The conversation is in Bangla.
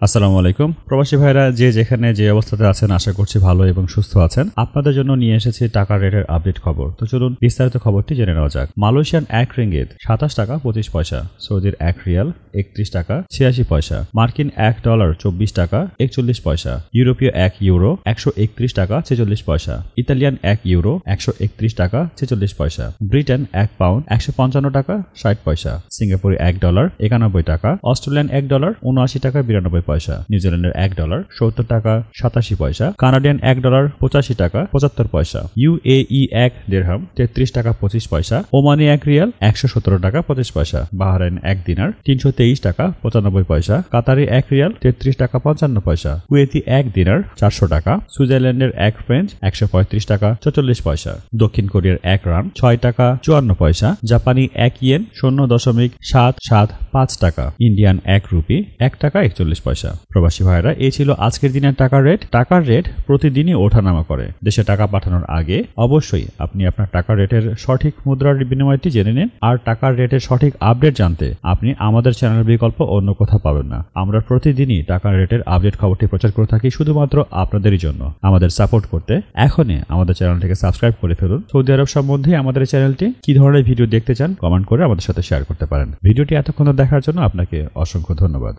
আসসালামু আলাইকুম প্রবাসী ভাইরা যে যেখানে যে অবস্থাতে আছেন আশা করছি ভালো এবং সুস্থ আছেন। আপনাদের জন্য নিয়ে এসেছি টাকার রেটের আপডেট খবর। তো চলুন বিস্তারিত খবরটি জেনে নেওয়া যাক। মালয়েশিয়ান 1 রিঙ্গিত 27 টাকা 25 পয়সা, সৌদির 1 রিয়াল 31 টাকা 86 পয়সা, মার্কিন $1 24 টাকা 41 পয়সা, ইউরোপীয় 1 ইউরো 131 টাকা 46 পয়সা, ইতালিয়ান 1 ইউরো 131 টাকা 46 পয়সা, ব্রিটেন 1 পাউন্ড 155 টাকা 60 পয়সা, সিঙ্গাপুরে $1 91 টাকা, অস্ট্রেলিয়ান $1 79 টাকা 92 পয়সা, নিউজিল্যান্ডের $1 70 টাকা 87 পয়সা, কানাডিয়ান $1 85 টাকা 75 পয়সা, ইউএই 1 দিরহাম 33 টাকা 25 পয়সা, ওমানি 1 রিয়াল 117 টাকা 25 পয়সা, বাহরাইন 1 দিনার 323 টাকা 95 পয়সা, কাতারি 1 রিয়াল 33 টাকা 55 পয়সা, কুয়েতি 1 দিনার 400 টাকা, সুইজারল্যান্ডের 1 ফ্রেঞ্চ 135 টাকা 44 পয়সা, দক্ষিণ কোরিয়ার 1 রান 6 টাকা 54 পয়সা, জাপানি 1 ইয়েন 0.775 টাকা, ইন্ডিয়ান 1 রুপি 1 টাকা 41 পয়সা। প্রবাসী ভাইরা, এই ছিল আজকের দিনের টাকার রেট। টাকার রেট প্রতিদিনই ওঠানামা করে। দেশে টাকা পাঠানোর আগে অবশ্যই আপনি আপনার টাকার রেটের সঠিক মুদ্রার বিনিময়টি জেনে নিন। আর টাকার রেটের সঠিক আপডেট জানতে আপনি আমাদের চ্যানেলের বিকল্প অন্য কোথাও পাবেন না। আমরা প্রতিদিনই টাকার রেটের আপডেট খবরটি প্রচার করে থাকি শুধুমাত্র আপনাদেরই জন্য। আমাদের সাপোর্ট করতে এখনই আমাদের চ্যানেলটিকে সাবস্ক্রাইব করে ফেলুন। সৌদি আরব সম্বন্ধে আমাদের চ্যানেলটি কি ধরনের ভিডিও দেখতে চান কমেন্ট করে আমাদের সাথে শেয়ার করতে পারেন। ভিডিওটি এতক্ষণ দেখার জন্য আপনাকে অসংখ্য ধন্যবাদ।